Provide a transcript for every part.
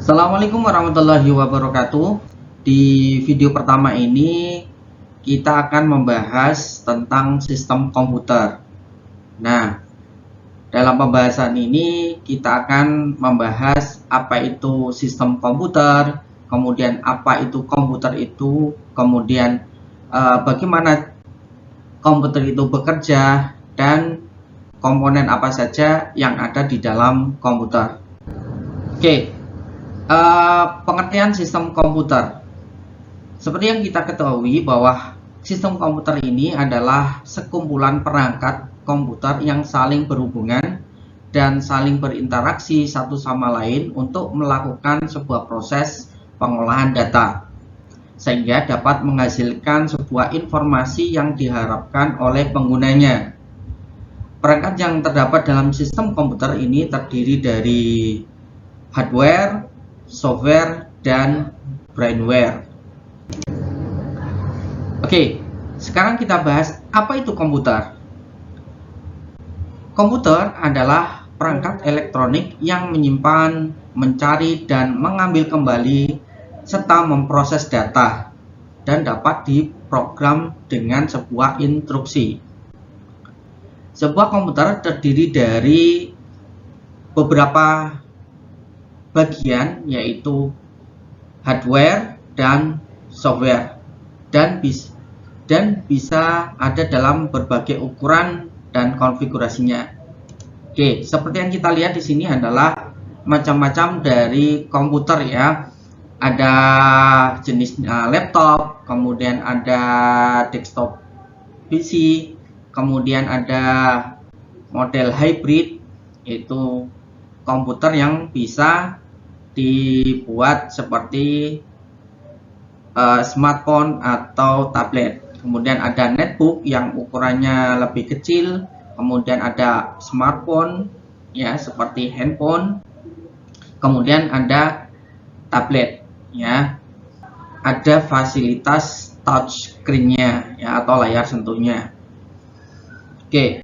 Assalamualaikum warahmatullahi wabarakatuh. Di video pertama ini kita akan membahas tentang sistem komputer. Nah, dalam pembahasan ini kita akan membahas apa itu sistem komputer, kemudian apa itu komputer itu, kemudian bagaimana komputer itu bekerja, dan komponen apa saja yang ada di dalam komputer. Oke. Pengertian sistem komputer. Seperti yang kita ketahui bahwa sistem komputer ini adalah sekumpulan perangkat komputer yang saling berhubungan dan saling berinteraksi satu sama lain untuk melakukan sebuah proses pengolahan data, sehingga dapat menghasilkan sebuah informasi yang diharapkan oleh penggunanya. Perangkat yang terdapat dalam sistem komputer ini terdiri dari hardware, software, dan brainware. Oke, sekarang kita bahas apa itu komputer. Komputer adalah perangkat elektronik yang menyimpan, mencari, dan mengambil kembali serta memproses data dan dapat diprogram dengan sebuah instruksi. Sebuah komputer terdiri dari beberapa bagian, yaitu hardware dan software, dan bisa ada dalam berbagai ukuran dan konfigurasinya. Oke, seperti yang kita lihat di sini adalah macam-macam dari komputer ya. Ada jenisnya laptop, kemudian ada desktop PC, kemudian ada model hybrid, yaitu komputer yang bisa dibuat seperti smartphone atau tablet. Kemudian ada netbook yang ukurannya lebih kecil, kemudian ada smartphone ya seperti handphone, kemudian ada tablet ya, ada fasilitas touch screen-nya ya atau layar sentuhnya. Oke,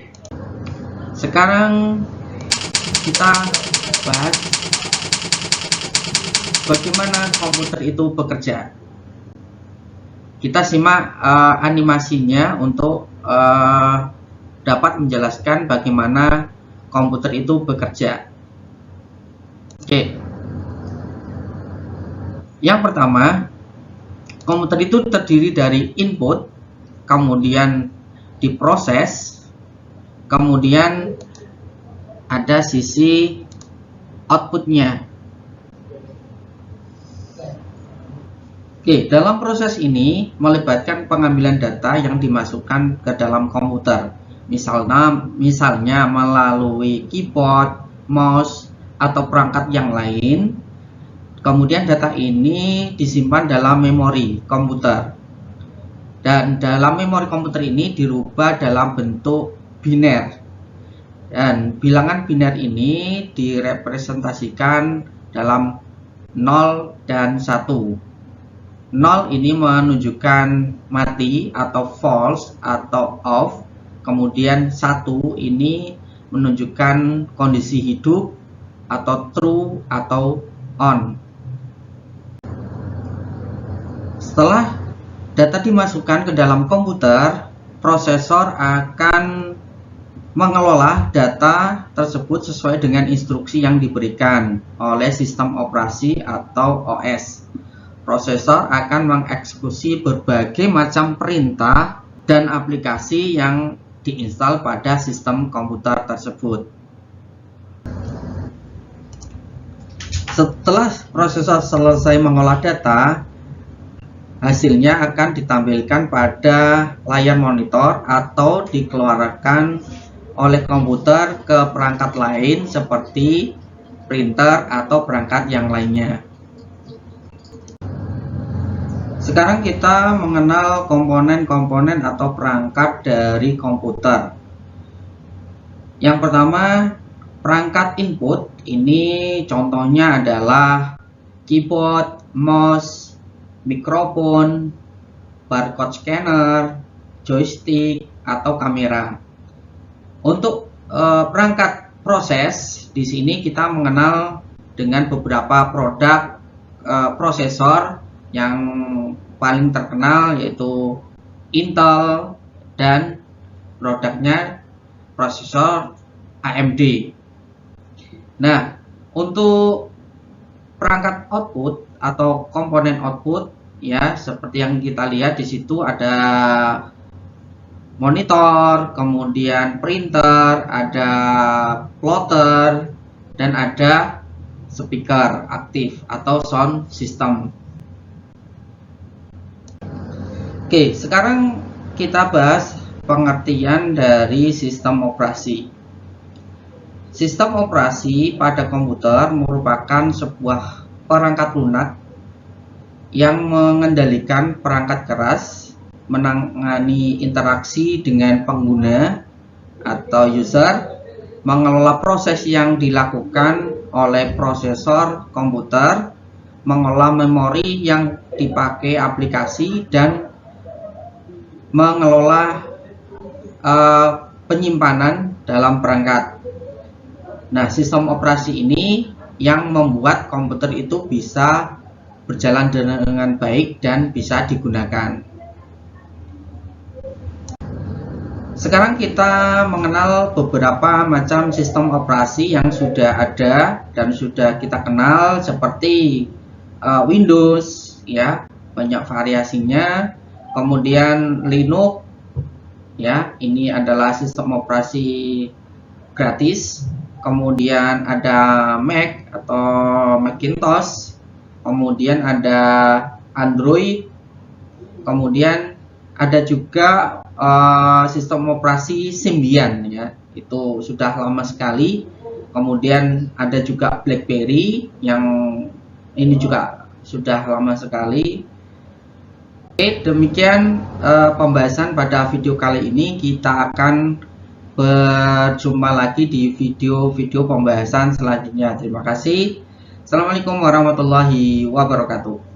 sekarang kita bahas bagaimana komputer itu bekerja. Kita simak animasinya untuk dapat menjelaskan bagaimana komputer itu bekerja. Oke. Yang pertama, komputer itu terdiri dari input, kemudian diproses, kemudian ada sisi outputnya. Oke, dalam proses ini melibatkan pengambilan data yang dimasukkan ke dalam komputer. Misalnya melalui keyboard, mouse, atau perangkat yang lain. Kemudian data ini disimpan dalam memori komputer. Dan dalam memori komputer ini dirubah dalam bentuk biner. Dan bilangan biner ini direpresentasikan dalam 0 dan 1. 0 ini menunjukkan mati atau false atau off. Kemudian 1 ini menunjukkan kondisi hidup atau true atau on. Setelah data dimasukkan ke dalam komputer, prosesor akan mengelola data tersebut sesuai dengan instruksi yang diberikan oleh sistem operasi atau OS. Prosesor akan mengeksekusi berbagai macam perintah dan aplikasi yang diinstal pada sistem komputer tersebut. Setelah prosesor selesai mengolah data, hasilnya akan ditampilkan pada layar monitor atau dikeluarkan oleh komputer ke perangkat lain seperti printer atau perangkat yang lainnya. Sekarang kita mengenal komponen-komponen atau perangkat dari komputer. Yang pertama, perangkat input. Ini contohnya adalah keyboard, mouse, mikrofon, barcode scanner, joystick, atau kamera. Untuk perangkat proses, di sini kita mengenal dengan beberapa produk prosesor yang paling terkenal, yaitu Intel dan produknya prosesor AMD. Nah, untuk perangkat output atau komponen output, ya seperti yang kita lihat di situ ada monitor, kemudian printer, ada plotter, dan ada speaker aktif atau sound system. Oke, sekarang kita bahas pengertian dari sistem operasi. Sistem operasi pada komputer merupakan sebuah perangkat lunak yang mengendalikan perangkat keras, menangani interaksi dengan pengguna atau user, mengelola proses yang dilakukan oleh prosesor komputer, mengelola memori yang dipakai aplikasi, dan mengelola penyimpanan dalam perangkat. Nah, sistem operasi ini yang membuat komputer itu bisa berjalan dengan baik dan bisa digunakan. Sekarang kita mengenal beberapa macam sistem operasi yang sudah ada dan sudah kita kenal, seperti Windows, ya, banyak variasinya. Kemudian Linux, ya, ini adalah sistem operasi gratis. Kemudian ada Mac atau Macintosh, kemudian ada Android, kemudian ada juga sistem operasi Symbian, ya, itu sudah lama sekali. Kemudian ada juga BlackBerry yang ini juga sudah lama sekali. Oke, demikian pembahasan pada video kali ini. Kita akan berjumpa lagi di video-video pembahasan selanjutnya. Terima kasih. Assalamualaikum warahmatullahi wabarakatuh.